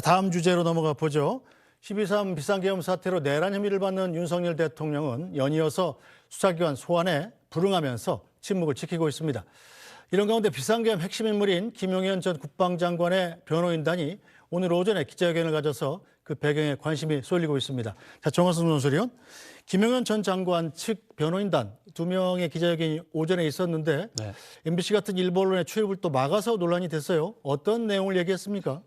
다음 주제로 넘어가 보죠. 12.3 비상계엄 사태로 내란 혐의를 받는 윤석열 대통령은 연이어서 수사기관 소환에 불응하면서 침묵을 지키고 있습니다. 이런 가운데 비상계엄 핵심 인물인 김용현 전 국방장관의 변호인단이 오늘 오전에 기자회견을 가져서 그 배경에 관심이 쏠리고 있습니다. 자, 정화순 논설위원, 김용현 전 장관 측 변호인단 2명의 기자회견이 오전에 있었는데 MBC 같은 일본론의 출입을 또 막아서 논란이 됐어요. 어떤 내용을 얘기했습니까?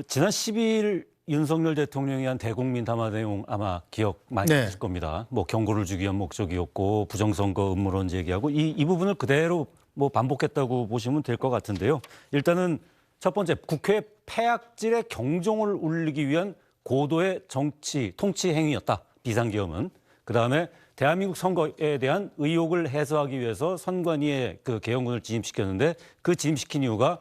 지난 12일 윤석열 대통령이 한 대국민 담화 내용 아마 기억 많이 하실 겁니다. 뭐 경고를 주기 위한 목적이었고 부정선거 음모론 제기하고 이 부분을 그대로 뭐 반복했다고 보시면 될 것 같은데요. 일단은 첫 번째, 국회 폐악질의 경종을 울리기 위한 고도의 정치 통치 행위였다. 비상계엄은. 그다음에 대한민국 선거에 대한 의혹을 해소하기 위해서 선관위에 그 계엄군을 지임시켰는데 그 지임시킨 이유가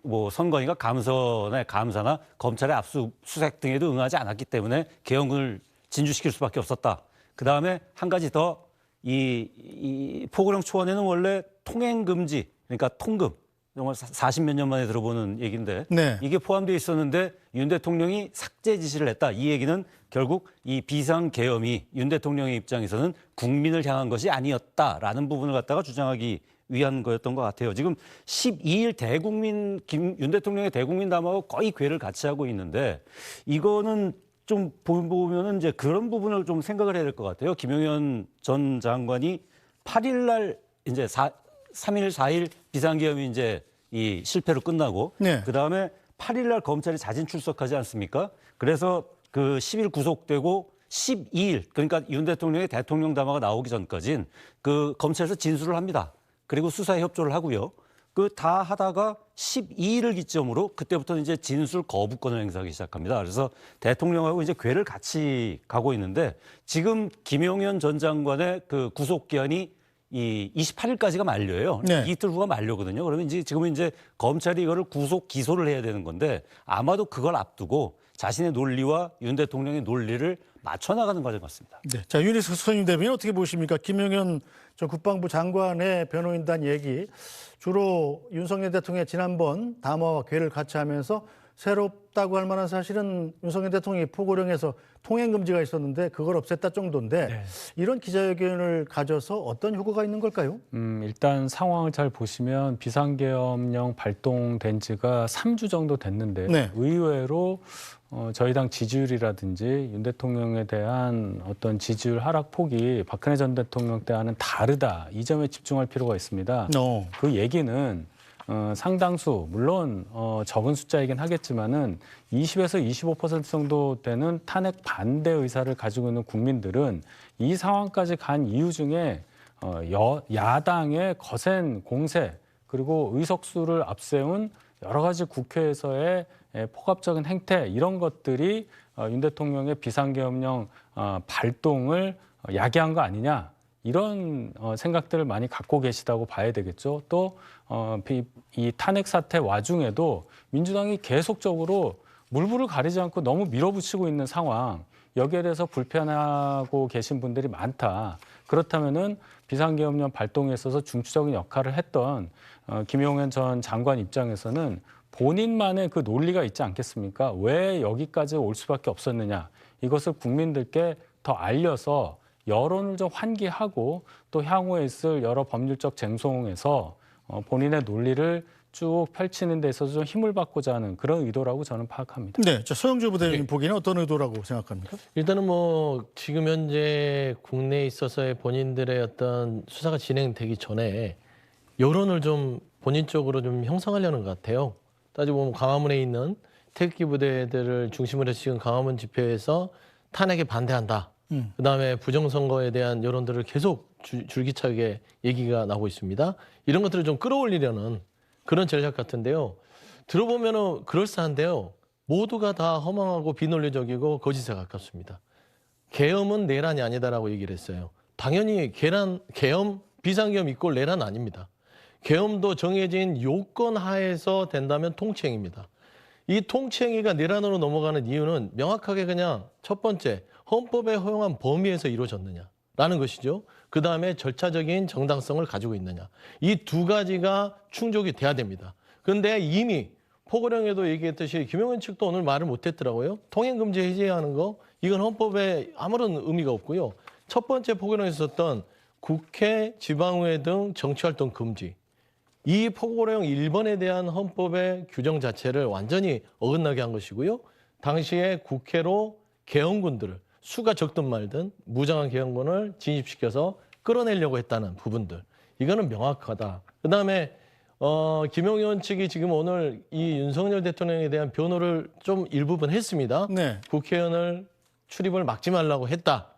뭐 선관위가 감사나 검찰의 압수수색 등에도 응하지 않았기 때문에 계엄군을 진주시킬 수밖에 없었다. 그다음에 한 가지 더, 이 포고령 초안에는 원래 통행금지, 그러니까 통금, 정말 40몇 년 만에 들어보는 얘기인데 이게 포함되어 있었는데 윤 대통령이 삭제 지시를 했다. 이 얘기는 결국 이 비상계엄이 윤 대통령의 입장에서는 국민을 향한 것이 아니었다라는 부분을 갖다가 주장하기 위한 거였던 것 같아요. 지금 12일 윤 대통령의 대국민 담화하고 거의 궤를 같이 하고 있는데 이거는 좀 보면은 이제 그런 부분을 좀 생각을 해야 될 것 같아요. 김용현 전 장관이 8일 날 이제 3일, 4일 비상계엄이 이제 이 실패로 끝나고 그다음에 8일 날 검찰이 자진 출석하지 않습니까? 그래서 그 10일 구속되고 12일, 그러니까 윤 대통령의 대통령 담화가 나오기 전까지는 그 검찰에서 진술을 합니다. 그리고 수사에 협조를 하고요. 그 다 하다가 12일을 기점으로 그때부터 이제 진술 거부권을 행사하기 시작합니다. 그래서 대통령하고 이제 궤를 같이 가고 있는데 지금 김용현 전 장관의 그 구속 기한이 이 28일까지가 만료예요. 이틀 후가 만료거든요. 그러면 이제 지금은 이제 검찰이 이거를 구속 기소를 해야 되는 건데 아마도 그걸 앞두고 자신의 논리와 윤 대통령의 논리를 맞춰 나가는 과정 같습니다. 네. 자, 윤희숙 소님 대변인 어떻게 보십니까? 김용현 전 국방부 장관의 변호인단 얘기, 주로 윤석열 대통령의 지난번 담화와 궤를 같이 하면서 새롭다고 할 만한 사실은 윤석열 대통령이 포고령에서 통행금지가 있었는데 그걸 없앴다 정도인데 이런 기자회견을 가져서 어떤 효과가 있는 걸까요? 일단 상황을 잘 보시면 비상계엄령 발동된 지가 3주 정도 됐는데 의외로 저희 당 지지율이라든지 윤 대통령에 대한 어떤 지지율 하락 폭이 박근혜 전 대통령 때와는 다르다. 이 점에 집중할 필요가 있습니다. 그 얘기는 상당수, 물론 적은 숫자이긴 하겠지만은 20에서 25% 정도 되는 탄핵 반대 의사를 가지고 있는 국민들은 이 상황까지 간 이유 중에 야당의 거센 공세 그리고 의석수를 앞세운 여러 가지 국회에서의 폭압적인 행태, 이런 것들이 윤 대통령의 비상계엄령 발동을 야기한 거 아니냐, 이런 생각들을 많이 갖고 계시다고 봐야 되겠죠. 또 이 탄핵 사태 와중에도 민주당이 계속적으로 물불을 가리지 않고 너무 밀어붙이고 있는 상황, 여기에 대해서 불편하고 계신 분들이 많다. 그렇다면은 비상계엄령 발동에 있어서 중추적인 역할을 했던 김용현 전 장관 입장에서는 본인만의 그 논리가 있지 않겠습니까? 왜 여기까지 올 수밖에 없었느냐. 이것을 국민들께 더 알려서 여론을 좀 환기하고 또 향후에 있을 여러 법률적 쟁송에서 본인의 논리를 쭉 펼치는 데 있어서 좀 힘을 받고자 하는 그런 의도라고 저는 파악합니다. 네, 자, 소영주 부대변인 보기에는 어떤 의도라고 생각합니까? 일단은 뭐 지금 현재 국내에 있어서의 본인들의 어떤 수사가 진행되기 전에 여론을 좀 본인 쪽으로 좀 형성하려는 것 같아요. 따지고 보면 광화문에 있는 태극기 부대들을 중심으로 해서 지금 광화문 집회에서 탄핵에 반대한다. 그다음에 부정선거에 대한 여론들을 계속 줄기차게 얘기가 나오고 있습니다. 이런 것들을 좀 끌어올리려는 그런 전략 같은데요. 들어보면은 그럴싸한데요. 모두가 다 허망하고 비논리적이고 거짓에 가깝습니다. 계엄은 내란이 아니다라고 얘기를 했어요. 당연히 계엄, 비상계엄 이꼴 내란 아닙니다. 계엄도 정해진 요건 하에서 된다면 통치행위입니다. 이 통치행위가 내란으로 넘어가는 이유는 명확하게 그냥 첫 번째, 헌법에 허용한 범위에서 이루어졌느냐라는 것이죠. 그다음에 절차적인 정당성을 가지고 있느냐. 이 두 가지가 충족이 돼야 됩니다. 그런데 이미 포고령에도 얘기했듯이 김용현 측도 오늘 말을 못했더라고요. 통행금지 해제하는 거 이건 헌법에 아무런 의미가 없고요. 첫 번째 포고령에서 썼던 국회, 지방의회 등 정치활동 금지. 이 포고령 1번에 대한 헌법의 규정 자체를 완전히 어긋나게 한 것이고요. 당시에 국회로 계엄군들을 수가 적든 말든 무장한 계엄군을 진입시켜서 끌어내려고 했다는 부분들. 이거는 명확하다. 그다음에 김용현 측이 지금 오늘 이 윤석열 대통령에 대한 변호를 좀 일부분 했습니다. 네. 국회의원을 출입을 막지 말라고 했다.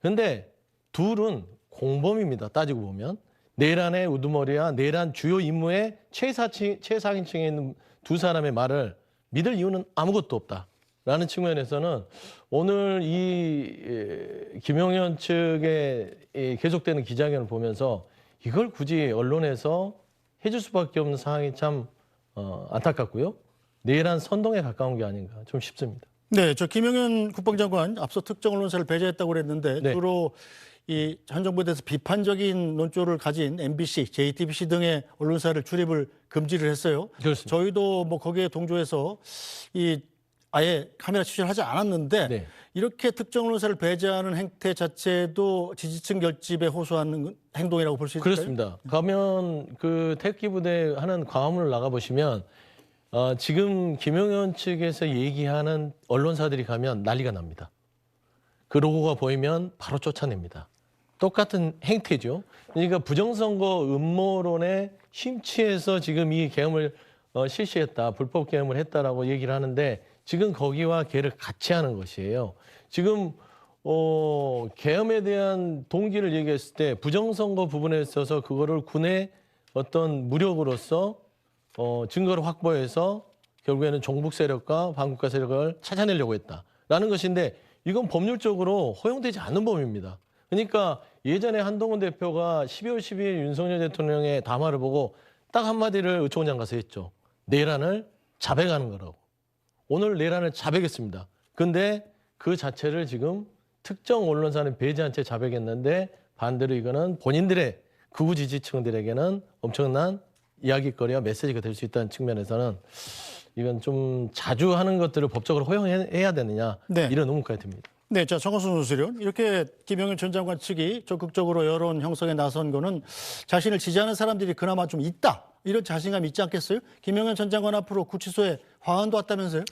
그런데 둘은 공범입니다. 따지고 보면. 내란의 우두머리와 내란 주요 임무의 최상위층에 있는 두 사람의 말을 믿을 이유는 아무것도 없다라는 측면에서는 오늘 이 김용현 측의 계속되는 기자회견을 보면서 이걸 굳이 언론에서 해줄 수밖에 없는 상황이 참 안타깝고요. 내란 선동에 가까운 게 아닌가 좀 싶습니다. 네, 저 김용현 국방장관 앞서 특정 언론사를 배제했다고 그랬는데 네. 주로 이 현 정부에 대해서 비판적인 논조를 가진 MBC, JTBC 등의 언론사를 출입을 금지를 했어요. 그렇습니다. 저희도 뭐 거기에 동조해서 이 아예 카메라 취재를 하지 않았는데 네. 이렇게 특정 언론사를 배제하는 행태 자체도 지지층 결집에 호소하는 행동이라고 볼 수 있을까요? 그렇습니다. 가면 그 태극기 부대 하는 광화문을 나가 보시면 지금 김용현 측에서 얘기하는 언론사들이 가면 난리가 납니다. 그 로고가 보이면 바로 쫓아냅니다. 똑같은 행태죠. 그러니까 부정선거 음모론에 심취해서 지금 이 계엄을 실시했다, 불법 계엄을 했다라고 얘기를 하는데 지금 거기와 걔를 같이 하는 것이에요. 지금 계엄에 대한 동기를 얘기했을 때 부정선거 부분에 있어서 그거를 군의 어떤 무력으로서 증거를 확보해서 결국에는 종북 세력과 반국가 세력을 찾아내려고 했다라는 것인데 이건 법률적으로 허용되지 않는 범위입니다. 그러니까 예전에 한동훈 대표가 12월 12일 윤석열 대통령의 담화를 보고 딱 한마디를 의총장 가서 했죠. 내란을 자백하는 거라고. 오늘 내란을 자백했습니다. 근데 그 자체를 지금 특정 언론사는 배제한 채 자백했는데 반대로 이거는 본인들의 극우 지지층들에게는 엄청난 이야기거리와 메시지가 될 수 있다는 측면에서는 이건 좀 자주 하는 것들을 법적으로 허용해야 되느냐 네. 이런 의문까지 듭니다. 네, 자 정호순 논술위원 이렇게 김용현 전 장관 측이 적극적으로 여론 형성에 나선 거는 자신을 지지하는 사람들이 그나마 좀 있다 이런 자신감이 있지 않겠어요? 김용현 전 장관 앞으로 구치소에 화환도 왔다면서요?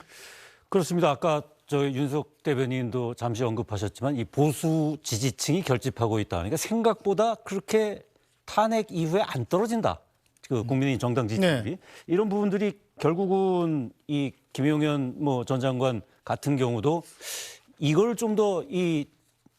그렇습니다. 아까 저희 윤석 대변인도 잠시 언급하셨지만 이 보수 지지층이 결집하고 있다. 그러니까 생각보다 그렇게 탄핵 이후에 안 떨어진다. 그 국민의힘 정당 지지율이 네. 이런 부분들이 결국은 이 김용현 전 장관 같은 경우도 이걸 좀 더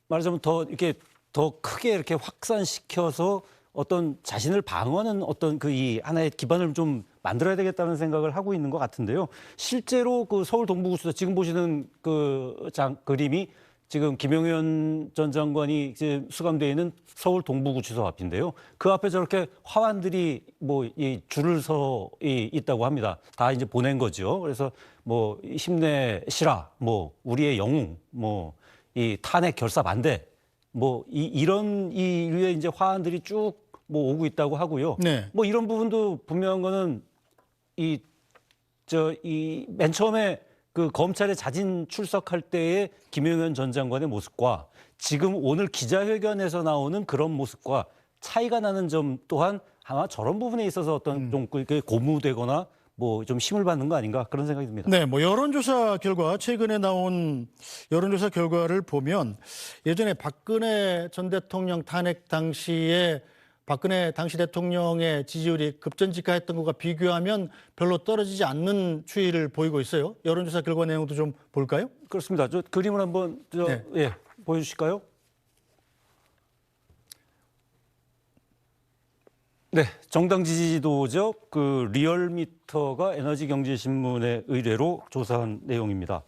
말하자면 더 이렇게 더 크게 이렇게 확산시켜서 어떤 자신을 방어하는 어떤 그 이 하나의 기반을 좀 만들어야 되겠다는 생각을 하고 있는 것 같은데요. 실제로 그 서울 동부구치소 지금 보시는 그 그림이 지금 김용현 전 장관이 이제 수감되어 있는 서울 동부구치소 앞인데요. 그 앞에 저렇게 화환들이 이 줄을 서 있다고 합니다. 다 이제 보낸 거죠. 그래서 힘내시라, 우리의 영웅, 이 탄핵 결사 반대, 이런 류의 이제 화환들이 쭉 오고 있다고 하고요. 네. 이런 부분도 분명한 거는 맨 처음에 그 검찰에 자진 출석할 때의 김용현 전 장관의 모습과 지금 오늘 기자회견에서 나오는 그런 모습과 차이가 나는 점 또한 아마 저런 부분에 있어서 어떤 좀 고무되거나 좀 힘을 받는 거 아닌가 그런 생각이 듭니다. 네, 여론조사 결과 최근에 나온 여론조사 결과를 보면 예전에 박근혜 전 대통령 탄핵 당시에 박근혜 당시 대통령의 지지율이 급전직하했던 것과 비교하면 별로 떨어지지 않는 추이를 보이고 있어요. 여론조사 결과 내용도 좀 볼까요? 그렇습니다. 저 그림을 한번 네. 보여주실까요? 네, 정당 지지도죠. 그 리얼미터가 에너지경제신문의 의뢰로 조사한 내용입니다.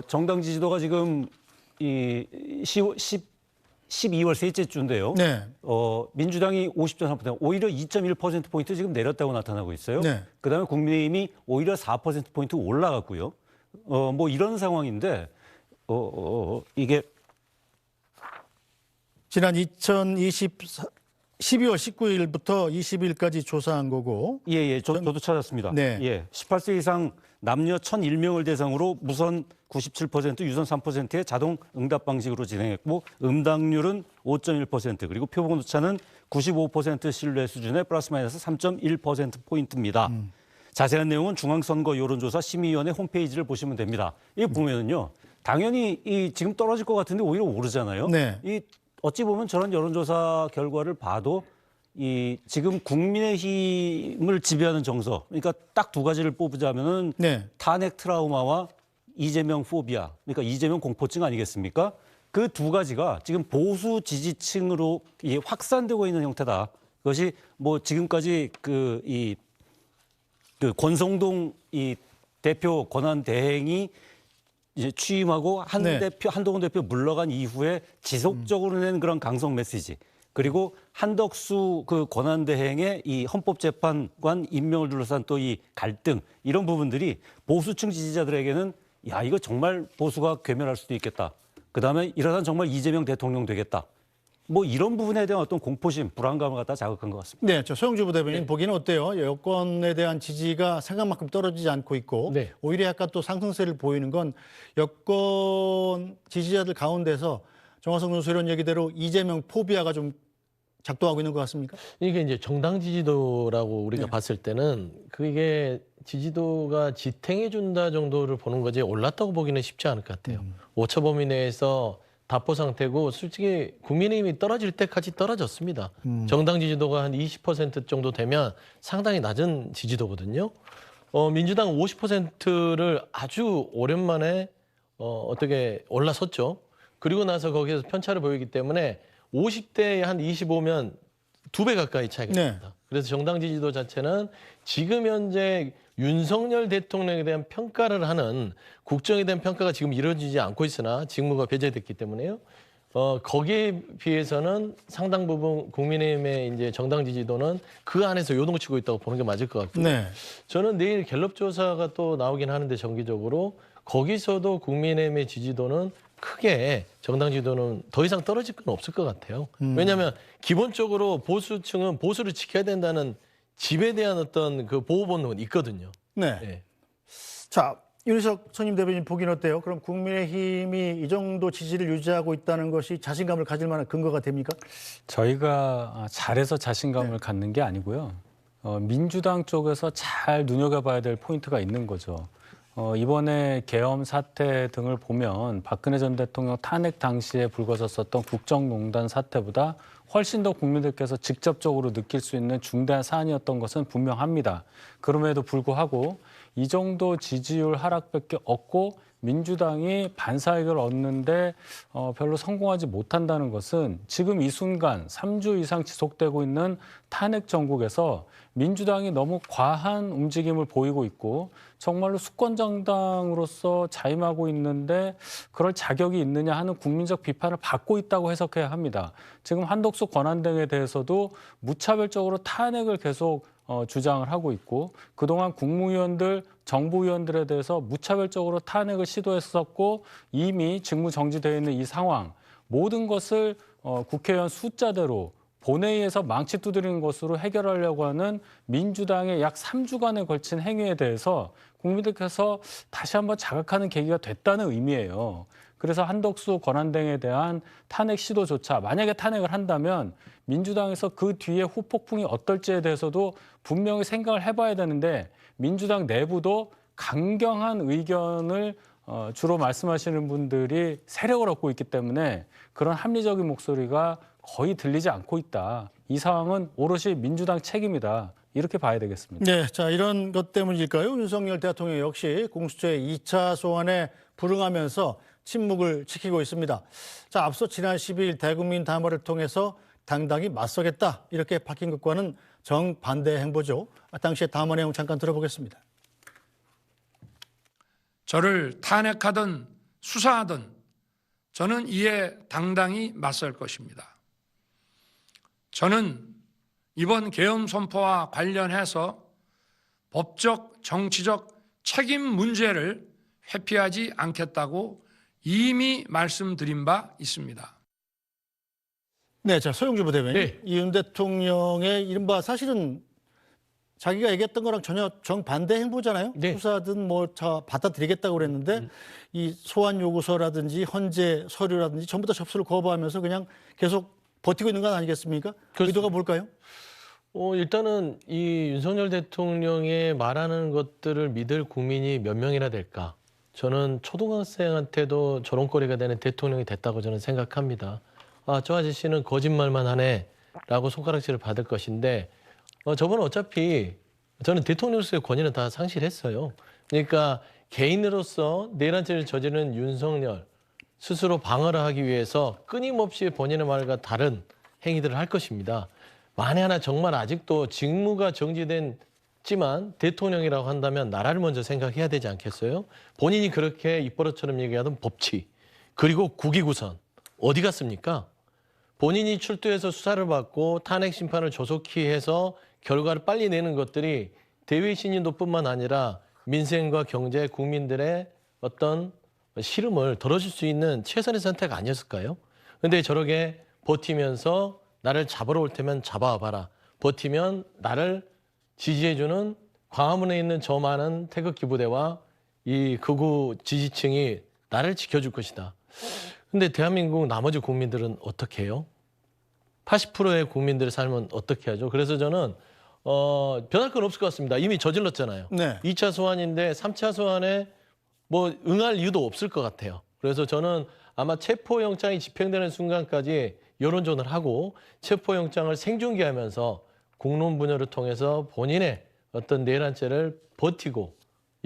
정당 지지도가 지금 12월 셋째 주인데요. 네. 민주당이 50.3%, 오히려 2.1%포인트 지금 내렸다고 나타나고 있어요. 네. 그다음에 국민의힘이 오히려 4%포인트 올라갔고요. 이런 상황인데, 이게 지난 2024 12월 19일부터 20일까지 조사한 거고. 예, 저도 찾았습니다. 네. 예, 18세 이상 남녀 1,001명을 대상으로 무선 97%, 유선 3%의 자동 응답 방식으로 진행했고 응답률은 5.1% 그리고 표본 오차는 95% 신뢰 수준의 플러스 마이너스 3.1%포인트입니다. 자세한 내용은 중앙선거 여론조사 심의위원회 홈페이지를 보시면 됩니다. 이거 보면은요. 당연히 이 지금 떨어질 것 같은데 오히려 오르잖아요. 네. 이 어찌 보면 저런 여론조사 결과를 봐도 이 지금 국민의힘을 지배하는 정서, 그러니까 딱 두 가지를 뽑자면은 네. 탄핵 트라우마와 이재명 포비아, 그러니까 이재명 공포증 아니겠습니까? 그 두 가지가 지금 보수 지지층으로 이게 확산되고 있는 형태다. 그것이 뭐 지금까지 그 권성동 이 대표 권한 대행이 이제 취임하고 한동훈 대표 물러간 이후에 지속적으로 낸 그런 강성 메시지. 그리고 한덕수 그 권한대행의 이 헌법재판관 임명을 둘러싼 또 이 갈등 이런 부분들이 보수층 지지자들에게는 야 이거 정말 보수가 괴멸할 수도 있겠다. 그다음에 이러다 정말 이재명 대통령 되겠다. 뭐 이런 부분에 대한 어떤 공포심, 불안감을 갖다 자극한 것 같습니다. 네, 저 소영주 부대변인 보기는 어때요? 여권에 대한 지지가 생각만큼 떨어지지 않고 있고 네. 오히려 약간 또 상승세를 보이는 건 여권 지지자들 가운데서 정화성 교수 이런 얘기대로 이재명 포비아가 좀 작동하고 있는 것 같습니까? 이게 이제 정당 지지도라고 우리가 네. 봤을 때는 그게 지지도가 지탱해 준다 정도를 보는 거지 올랐다고 보기는 쉽지 않을 것 같아요. 오차 범위 내에서 답보 상태고 솔직히 국민의힘이 떨어질 때까지 떨어졌습니다. 정당 지지도가 한 20% 정도 되면 상당히 낮은 지지도거든요. 민주당 50%를 아주 오랜만에 어떻게 올라섰죠. 그리고 나서 거기에서 편차를 보이기 때문에 50대에 한 25면 2배 가까이 차이가 납니다. 그래서 정당 지지도 자체는 지금 현재 윤석열 대통령에 대한 평가를 하는 국정에 대한 평가가 지금 이루어지지 않고 있으나 직무가 배제됐기 때문에요. 거기에 비해서는 상당 부분 국민의힘의 이제 정당 지지도는 그 안에서 요동치고 있다고 보는 게 맞을 것 같고요. 네. 저는 내일 갤럽 조사가 또 나오긴 하는데 정기적으로 거기서도 국민의힘의 지지도는 크게 정당 지지도는 더 이상 떨어질 건 없을 것 같아요. 왜냐하면 기본적으로 보수층은 보수를 지켜야 된다는 집에 대한 어떤 그 보호 본능은 있거든요. 네. 네. 자, 윤희석 선임 대변인 보기는 어때요? 그럼 국민의힘이 이 정도 지지를 유지하고 있다는 것이 자신감을 가질 만한 근거가 됩니까? 저희가 잘해서 자신감을 갖는 게 아니고요. 민주당 쪽에서 잘 눈여겨봐야 될 포인트가 있는 거죠. 이번에 계엄 사태 등을 보면 박근혜 전 대통령 탄핵 당시에 불거졌었던 국정농단 사태보다 훨씬 더 국민들께서 직접적으로 느낄 수 있는 중대한 사안이었던 것은 분명합니다. 그럼에도 불구하고 이 정도 지지율 하락밖에 없고 민주당이 반사이익을 얻는데 별로 성공하지 못한다는 것은 지금 이 순간 3주 이상 지속되고 있는 탄핵 정국에서 민주당이 너무 과한 움직임을 보이고 있고 정말로 수권정당으로서 자임하고 있는데 그럴 자격이 있느냐 하는 국민적 비판을 받고 있다고 해석해야 합니다. 지금 한덕수 권한대행에 대해서도 무차별적으로 탄핵을 계속 주장을 하고 있고 그동안 국무위원들, 정부위원들에 대해서 무차별적으로 탄핵을 시도했었고 이미 직무 정지되어 있는 이 상황 모든 것을 국회의원 숫자대로 본회의에서 망치 두드리는 것으로 해결하려고 하는 민주당의 약 3주간에 걸친 행위에 대해서 국민들께서 다시 한번 자각하는 계기가 됐다는 의미예요. 그래서 한덕수 권한대행에 대한 탄핵 시도조차 만약에 탄핵을 한다면 민주당에서 그 뒤에 후폭풍이 어떨지에 대해서도 분명히 생각을 해봐야 되는데 민주당 내부도 강경한 의견을 주로 말씀하시는 분들이 세력을 얻고 있기 때문에 그런 합리적인 목소리가 거의 들리지 않고 있다. 이 상황은 오롯이 민주당 책임이다. 이렇게 봐야 되겠습니다. 네, 자 이런 것 때문일까요? 윤석열 대통령 역시 공수처의 2차 소환에 불응하면서 침묵을 지키고 있습니다. 자, 앞서 지난 12일 대국민 담화를 통해서 당당히 맞서겠다 이렇게 밝힌 것과는 정반대 행보죠. 당시의 담화 내용 잠깐 들어보겠습니다. 저를 탄핵하든 수사하든 저는 이에 당당히 맞설 것입니다. 저는 이번 계엄 선포와 관련해서 법적, 정치적 책임 문제를 회피하지 않겠다고 이미 말씀드린 바 있습니다. 네, 자 소영주 부대변인. 네. 이 윤 대통령의 이른바 사실은 자기가 얘기했던 거랑 전혀 정반대 행보잖아요. 네. 수사든 뭐 받아들이겠다고 그랬는데 이 소환 요구서라든지 헌재 서류라든지 전부 다 접수를 거부하면서 그냥 계속 버티고 있는 건 아니겠습니까? 그렇습니다. 의도가 뭘까요? 일단은 이 윤석열 대통령의 말하는 것들을 믿을 국민이 몇 명이나 될까? 저는 초등학생한테도 조롱거리가 되는 대통령이 됐다고 저는 생각합니다. 아, 저 아저씨는 거짓말만 하네 라고 손가락질을 받을 것인데 저분은 어차피 저는 대통령으로서의 권위는 다 상실했어요. 그러니까 개인으로서 내란죄를 저지른 윤석열 스스로 방어를 하기 위해서 끊임없이 본인의 말과 다른 행위들을 할 것입니다. 만에 하나 정말 아직도 직무가 정지됐지만 대통령이라고 한다면 나라를 먼저 생각해야 되지 않겠어요? 본인이 그렇게 입버릇처럼 얘기하던 법치 그리고 국위구선 어디 갔습니까? 본인이 출두해서 수사를 받고 탄핵 심판을 조속히 해서 결과를 빨리 내는 것들이 대외 신인도뿐만 아니라 민생과 경제, 국민들의 어떤 시름을 덜어줄 수 있는 최선의 선택 아니었을까요? 근데 저렇게 버티면서 나를 잡으러 올 테면 잡아와봐라. 버티면 나를 지지해주는 광화문에 있는 저 많은 태극기 부대와 이 극우 지지층이 나를 지켜줄 것이다. 근데 대한민국 나머지 국민들은 어떻게 해요? 80%의 국민들의 삶은 어떻게 하죠? 그래서 저는 변할 건 없을 것 같습니다. 이미 저질렀잖아요. 네. 2차 소환인데 3차 소환에 뭐 응할 이유도 없을 것 같아요. 그래서 저는 아마 체포영장이 집행되는 순간까지 여론전을 하고 체포영장을 생중계하면서 국론 분열을 통해서 본인의 어떤 내란죄를 버티고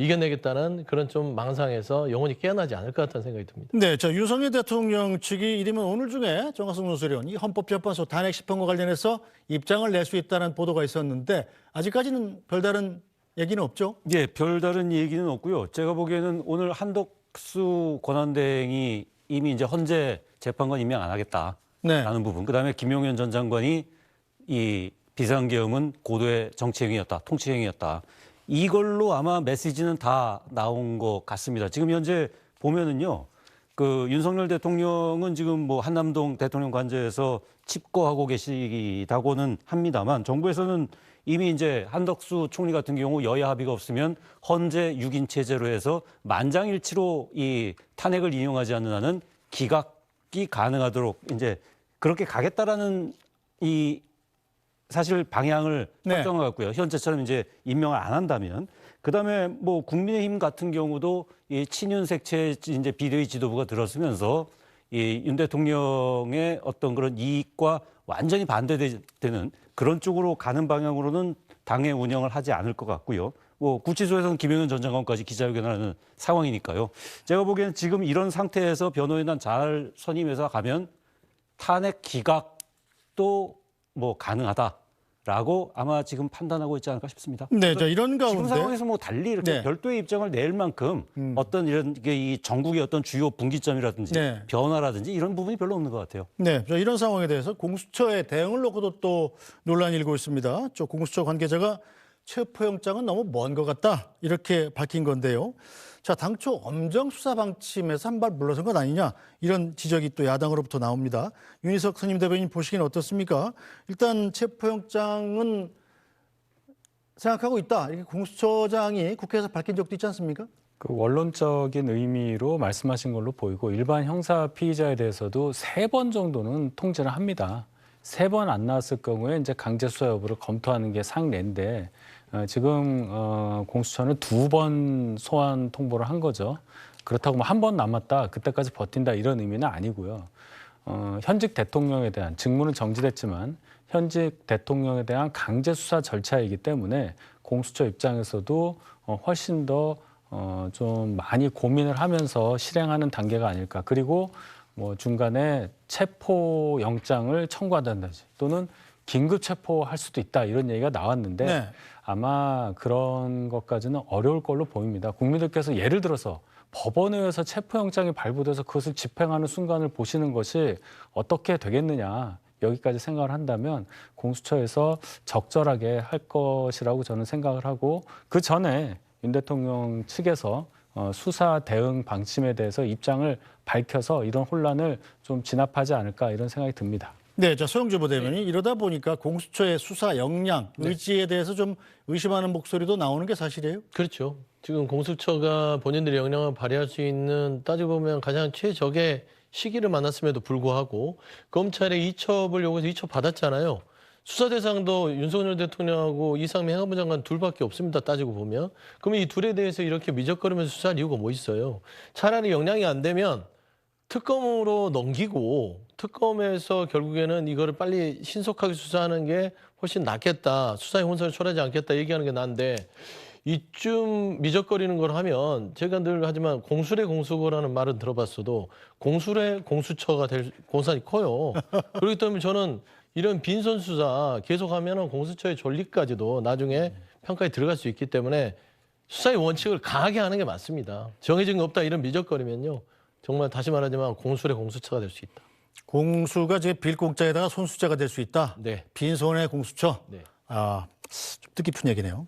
이겨내겠다는 그런 좀 망상에서 영원히 깨어나지 않을 것 같다는 생각이 듭니다. 네, 자 윤석열 대통령 측이 이르면 오늘 중에 정화성 논설위원 이 헌법재판소 탄핵 심판과 관련해서 입장을 낼 수 있다는 보도가 있었는데 아직까지는 별다른 얘기는 없죠? 예, 별다른 얘기는 없고요. 제가 보기에는 오늘 한덕수 권한대행이 이미 이제 헌재 재판관 임명 안 하겠다라는 부분. 그다음에 김용현 전 장관이 이 비상계엄은 고도의 정치행위였다, 통치행위였다. 이걸로 아마 메시지는 다 나온 것 같습니다. 지금 현재 보면은요, 그 윤석열 대통령은 지금 뭐 한남동 대통령 관저에서 칩거하고 계시다고는 합니다만 정부에서는 이미 이제 한덕수 총리 같은 경우 여야 합의가 없으면 헌재 6인 체제로 해서 만장일치로 이 탄핵을 인용하지 않는 한은 기각이 가능하도록 이제 그렇게 가겠다라는 이 사실 방향을 설정해 갖고요. 현재처럼 이제 임명을 안 한다면 그다음에 뭐 국민의힘 같은 경우도 이 친윤색채 이제 비대위 지도부가 들어서면서 이 윤 대통령의 어떤 그런 이익과 완전히 반대되는 그런 쪽으로 가는 방향으로는 당의 운영을 하지 않을 것 같고요. 뭐 구치소에서는 김용현 전 장관까지 기자회견을 하는 상황이니까요. 제가 보기에는 지금 이런 상태에서 변호인단 잘 선임해서 가면 탄핵 기각도 뭐 가능하다라고 아마 지금 판단하고 있지 않을까 싶습니다. 네, 자 이런 지금 가운데 상황에서 뭐 달리 이렇게 네. 별도의 입장을 낼 만큼 어떤 이런 이 전국의 어떤 주요 분기점이라든지 네. 변화라든지 이런 부분이 별로 없는 것 같아요. 네, 자 이런 상황에 대해서 공수처의 대응을 놓고도 또 논란이 일고 있습니다. 저 공수처 관계자가 체포영장은 너무 먼 것 같다 이렇게 밝힌 건데요. 자 당초 엄정 수사 방침에서 한 발 물러선 것 아니냐 이런 지적이 또 야당으로부터 나옵니다. 윤희석 선임 대변인 보시기는 어떻습니까? 일단 체포영장은 생각하고 있다 이렇게 공수처장이 국회에서 밝힌 적도 있지 않습니까? 그 원론적인 의미로 말씀하신 걸로 보이고 일반 형사 피의자에 대해서도 3번 정도는 통지를 합니다. 3번 안 나왔을 경우에 이제 강제 수사 여부를 검토하는 게 상례인데 지금 공수처는 2번 소환 통보를 한 거죠. 그렇다고 뭐 1번 남았다 그때까지 버틴다 이런 의미는 아니고요. 현직 대통령에 대한 직무는 정지됐지만 현직 대통령에 대한 강제 수사 절차이기 때문에 공수처 입장에서도 훨씬 더 좀 많이 고민을 하면서 실행하는 단계가 아닐까. 그리고 뭐 중간에 체포 영장을 청구한다든지 또는 긴급 체포할 수도 있다 이런 얘기가 나왔는데 네. 아마 그런 것까지는 어려울 걸로 보입니다. 국민들께서 예를 들어서 법원에서 체포영장이 발부돼서 그것을 집행하는 순간을 보시는 것이 어떻게 되겠느냐 여기까지 생각을 한다면 공수처에서 적절하게 할 것이라고 저는 생각을 하고 그 전에 윤 대통령 측에서 수사 대응 방침에 대해서 입장을 밝혀서 이런 혼란을 좀 진압하지 않을까 이런 생각이 듭니다. 네, 자 소영주 부대변인 이러다 보니까 공수처의 수사 역량, 의지에 대해서 좀 의심하는 목소리도 나오는 게 사실이에요? 그렇죠. 지금 공수처가 본인들의 역량을 발휘할 수 있는 따지고 보면 가장 최적의 시기를 만났음에도 불구하고 검찰의 이첩을 요구해서 이첩 받았잖아요. 수사 대상도 윤석열 대통령하고 이상민 행안부 장관 둘밖에 없습니다. 따지고 보면. 그러면 이 둘에 대해서 이렇게 미적거리면서 수사할 이유가 뭐 있어요? 차라리 역량이 안 되면 특검으로 넘기고 특검에서 결국에는 이거를 빨리 신속하게 수사하는 게 훨씬 낫겠다. 수사의 혼선을 초래하지 않겠다 얘기하는 게 나은데 이쯤 미적거리는 걸 하면 제가 늘 하지만 공수래 공수거라는 말은 들어봤어도 공수래 공수처가 될 공산이 커요. 그렇기 때문에 저는 이런 빈손 수사 계속하면 공수처의 존립까지도 나중에 평가에 들어갈 수 있기 때문에 수사의 원칙을 강하게 하는 게 맞습니다. 정해진 게 없다 이런 미적거리면요. 정말 다시 말하지만 공수래 공수처가 될 수 있다. 공수가 지금 빌공짜에다가 손수자가 될 수 있다. 네. 빈손의 공수처. 네. 좀 뜻깊은 얘기네요.